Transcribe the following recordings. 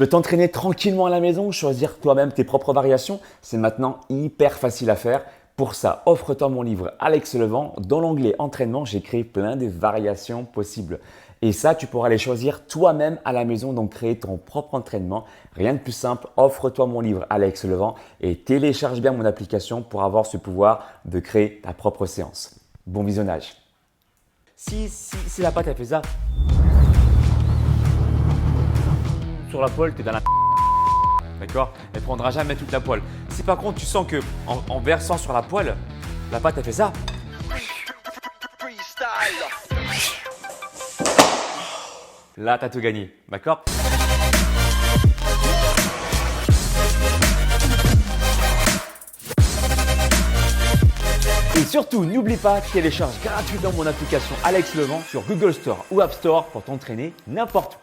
De t'entraîner tranquillement à la maison, choisir toi-même tes propres variations, c'est maintenant hyper facile à faire. Pour ça, offre-toi mon livre Alex Levent. Dans l'onglet entraînement, j'ai créé plein de variations possibles. Et ça, tu pourras les choisir toi-même à la maison, donc créer ton propre entraînement. Rien de plus simple, offre-toi mon livre Alex Levent et télécharge bien mon application pour avoir ce pouvoir de créer ta propre séance. Bon visionnage. Si la patte a fait ça, sur la poêle, tu es dans la d'accord? Elle prendra jamais toute la poêle. Si par contre tu sens que en versant sur la poêle, la pâte a fait ça. Là, tu as tout gagné, d'accord? Et surtout, n'oublie pas, télécharge gratuitement mon application Alex Levent sur Google Store ou App Store pour t'entraîner n'importe où.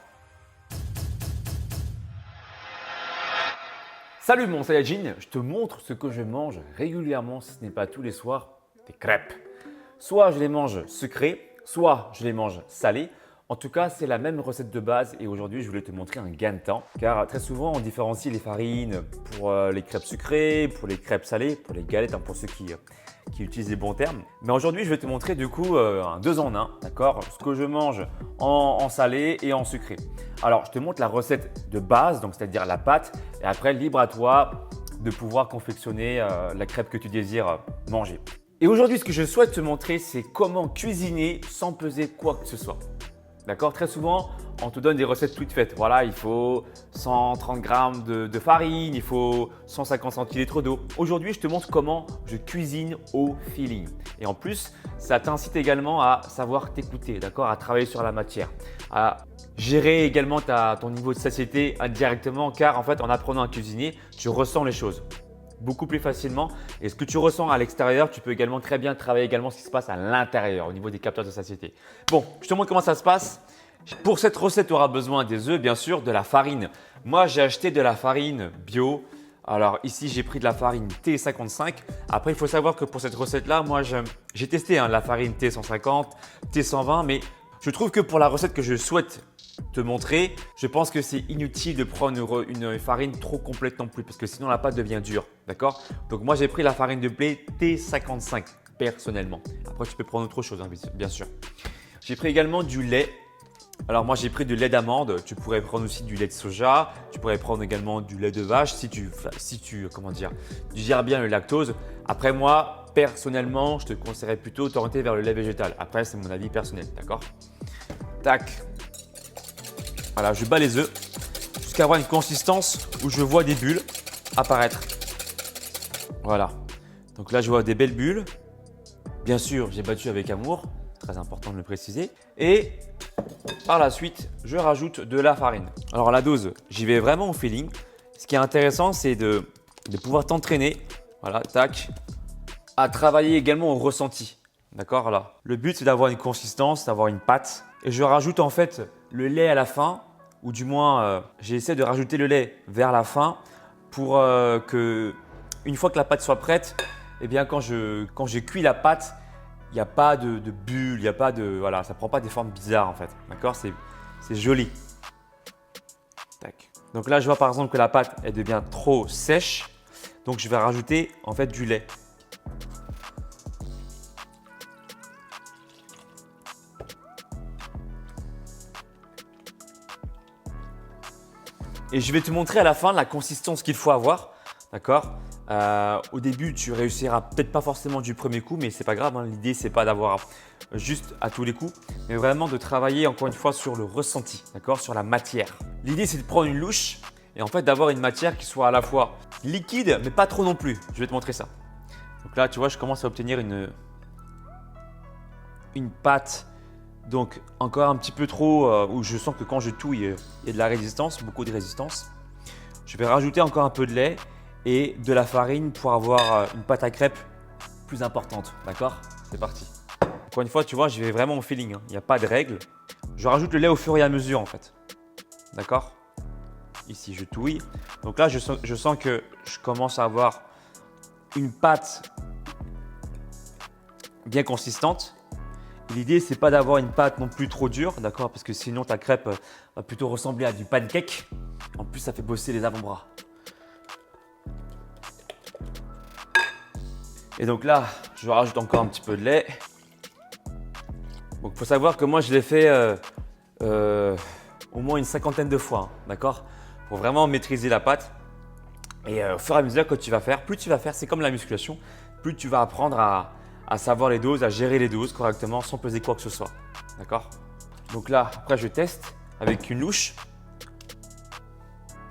Salut mon Saiyajin, je te montre ce que je mange régulièrement, si ce n'est pas tous les soirs, des crêpes. Soit je les mange sucrées, soit je les mange salées. En tout cas, c'est la même recette de base et aujourd'hui, je voulais te montrer un gain de temps. Car très souvent, on différencie les farines pour les crêpes sucrées, pour les crêpes salées, pour les galettes, pour ceux qui utilisent les bons termes. Mais aujourd'hui, je vais te montrer du coup un 2 en 1, d'accord? Ce que je mange en salé et en sucré. Alors, je te montre la recette de base, donc c'est-à-dire la pâte, et après, libre à toi de pouvoir confectionner la crêpe que tu désires manger. Et aujourd'hui, ce que je souhaite te montrer, c'est comment cuisiner sans peser quoi que ce soit. D'accord? Très souvent, on te donne des recettes toutes faites. Voilà, il faut 130 grammes de farine, il faut 150 centilitres d'eau. Aujourd'hui, je te montre comment je cuisine au feeling. Et en plus, ça t'incite également à savoir t'écouter, d'accord? À travailler sur la matière, à gérer également ton niveau de satiété indirectement, car en fait, en apprenant à cuisiner, tu ressens les choses beaucoup plus facilement. Et ce que tu ressens à l'extérieur, tu peux également très bien travailler également ce qui se passe à l'intérieur au niveau des capteurs de satiété. Bon, je te montre comment ça se passe. Pour cette recette, tu auras besoin des œufs, bien sûr, de la farine. Moi, j'ai acheté de la farine bio. Alors ici, j'ai pris de la farine T55. Après, il faut savoir que pour cette recette-là, moi, j'ai testé la farine T150, T120, mais je trouve que pour la recette que je souhaite te montrer, je pense que c'est inutile de prendre une farine trop complète non plus parce que sinon la pâte devient dure, d'accord? Donc moi j'ai pris la farine de blé T55 personnellement. Après tu peux prendre autre chose bien sûr. J'ai pris également du lait. Alors moi j'ai pris du lait d'amande, tu pourrais prendre aussi du lait de soja, tu pourrais prendre également du lait de vache si tu digères bien le lactose. Après moi personnellement je te conseillerais plutôt de t'orienter vers le lait végétal. Après c'est mon avis personnel, d'accord? Tac. Voilà, je bats les œufs jusqu'à avoir une consistance où je vois des bulles apparaître. Voilà. Donc là, je vois des belles bulles. Bien sûr, j'ai battu avec amour, très important de le préciser. Et par la suite, je rajoute de la farine. Alors la dose, j'y vais vraiment au feeling. Ce qui est intéressant, c'est de pouvoir t'entraîner, voilà, tac, à travailler également au ressenti. D'accord, voilà. Le but, c'est d'avoir une consistance, d'avoir une pâte. Et je rajoute en fait le lait à la fin, ou du moins j'essaie de rajouter le lait vers la fin pour que une fois que la pâte soit prête, eh bien quand je cuis la pâte, il n'y a pas de bulles, il y a pas de voilà, ça prend pas des formes bizarres en fait. D'accord, c'est joli. Tac. Donc là, je vois par exemple que la pâte elle devient trop sèche, donc je vais rajouter en fait du lait. Et je vais te montrer à la fin la consistance qu'il faut avoir, d'accord? Au début, tu réussiras peut-être pas forcément du premier coup, mais c'est pas grave. L'idée, c'est pas d'avoir juste à tous les coups, mais vraiment de travailler encore une fois sur le ressenti, d'accord? Sur la matière. L'idée, c'est de prendre une louche et en fait d'avoir une matière qui soit à la fois liquide, mais pas trop non plus. Je vais te montrer ça. Donc là, tu vois, je commence à obtenir une pâte. Donc encore un petit peu trop, où je sens que quand je touille, il y a de la résistance, beaucoup de résistance. Je vais rajouter encore un peu de lait et de la farine pour avoir une pâte à crêpes plus importante. D'accord? C'est parti. Encore une fois, tu vois, je vais vraiment au feeling. Il n'y a pas de règle. Je rajoute le lait au fur et à mesure en fait. D'accord? Ici, je touille. Donc là, je sens que je commence à avoir une pâte bien consistante. L'idée, c'est pas d'avoir une pâte non plus trop dure, d'accord? Parce que sinon, ta crêpe va plutôt ressembler à du pancake. En plus, ça fait bosser les avant-bras. Et donc là, je rajoute encore un petit peu de lait. Donc, il faut savoir que moi, je l'ai fait au moins une cinquantaine de fois, hein, d'accord? Pour vraiment maîtriser la pâte. Et au fur et à mesure que tu vas faire, plus tu vas faire, c'est comme la musculation, plus tu vas apprendre à savoir les doses, à gérer les doses correctement sans peser quoi que ce soit, d'accord? Donc là, après, je teste avec une louche.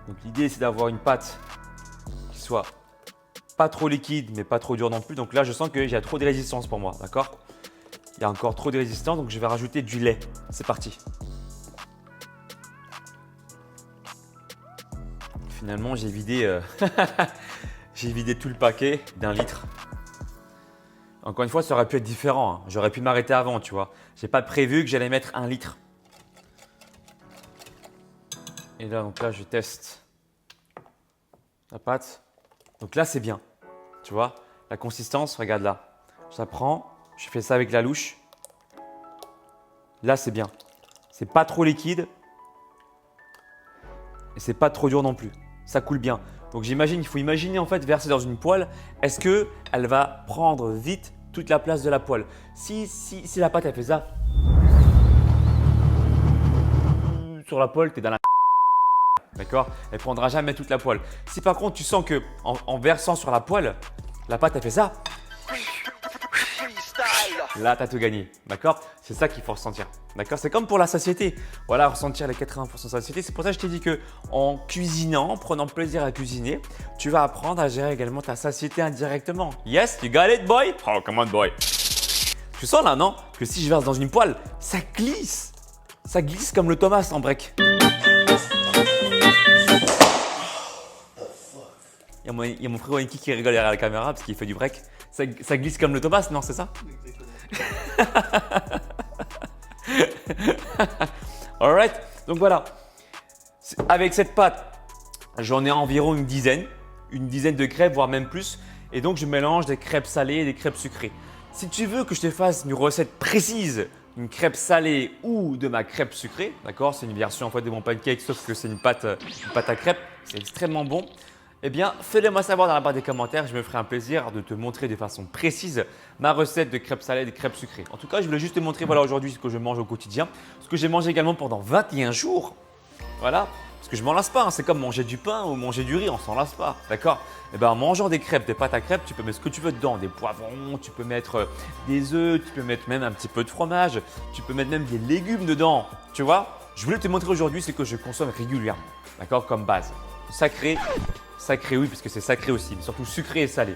Donc l'idée, c'est d'avoir une pâte qui soit pas trop liquide, mais pas trop dure non plus. Donc là, je sens que j'ai trop de résistance pour moi, d'accord? Il y a encore trop de résistance, donc je vais rajouter du lait. C'est parti. Finalement, j'ai vidé, j'ai vidé tout le paquet d'1 litre. Encore une fois, ça aurait pu être différent, hein. J'aurais pu m'arrêter avant, tu vois. J'ai pas prévu que j'allais mettre 1 litre. Et là, donc là, je teste la pâte. Donc là, c'est bien. Tu vois, la consistance, regarde là. Je la prends, je fais ça avec la louche. Là, c'est bien. C'est pas trop liquide et c'est pas trop dur non plus. Ça coule bien. Donc j'imagine, il faut imaginer en fait verser dans une poêle. Est-ce que elle va prendre vite toute la place de la poêle? Si la pâte elle fait ça sur la poêle, tu es dans la d'accord? Elle prendra jamais toute la poêle. Si par contre tu sens que en versant sur la poêle, la pâte elle fait ça, là tu as tout gagné, d'accord? C'est ça qu'il faut ressentir, d'accord? C'est comme pour la satiété. Voilà, ressentir les 80% de satiété. C'est pour ça que je t'ai dit que en cuisinant, en prenant plaisir à cuisiner, tu vas apprendre à gérer également ta satiété indirectement. Yes, you got it, boy? Oh, come on, boy. Tu sens là, non? Que si je verse dans une poêle, ça glisse. Ça glisse comme le Thomas en break. Il y a mon frère Niki qui rigole derrière la caméra parce qu'il fait du break. Ça glisse comme le Thomas, non? C'est ça? Alright, donc voilà. Avec cette pâte, j'en ai environ une dizaine de crêpes, voire même plus. Et donc, je mélange des crêpes salées et des crêpes sucrées. Si tu veux que je te fasse une recette précise, une crêpe salée ou de ma crêpe sucrée, d'accord? C'est une version en fait de mon pancake, sauf que c'est une pâte à crêpes. C'est extrêmement bon. Eh bien, fais-le moi savoir dans la barre des commentaires. Je me ferai un plaisir de te montrer de façon précise ma recette de crêpes salées et de crêpes sucrées. En tout cas, je voulais juste te montrer voilà, aujourd'hui ce que je mange au quotidien, ce que j'ai mangé également pendant 21 jours. Voilà, parce que je ne m'en lasse pas. Hein. C'est comme manger du pain ou manger du riz, on ne s'en lasse pas. D'accord? Eh bien, en mangeant des crêpes, des pâtes à crêpes, tu peux mettre ce que tu veux dedans. Des poivrons, tu peux mettre des œufs, tu peux mettre même un petit peu de fromage, tu peux mettre même des légumes dedans. Tu vois? Je voulais te montrer aujourd'hui ce que je consomme régulièrement. D'accord? Comme base. Sacré oui, parce que c'est sacré aussi, mais surtout sucré et salé.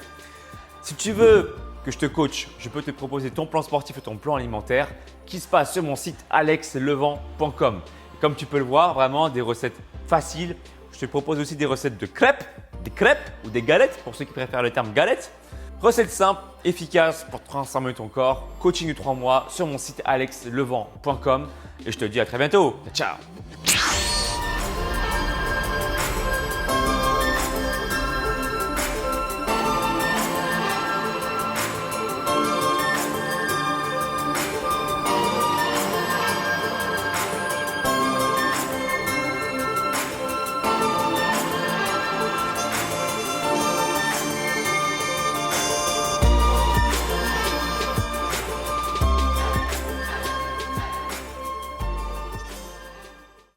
Si tu veux que je te coach, je peux te proposer ton plan sportif et ton plan alimentaire qui se passe sur mon site alexlevent.com. Comme tu peux le voir, vraiment des recettes faciles. Je te propose aussi des recettes de crêpes, des crêpes ou des galettes pour ceux qui préfèrent le terme galette. Recettes simples, efficaces pour transformer ton corps. Coaching de 3 mois sur mon site alexlevent.com et je te dis à très bientôt. Ciao!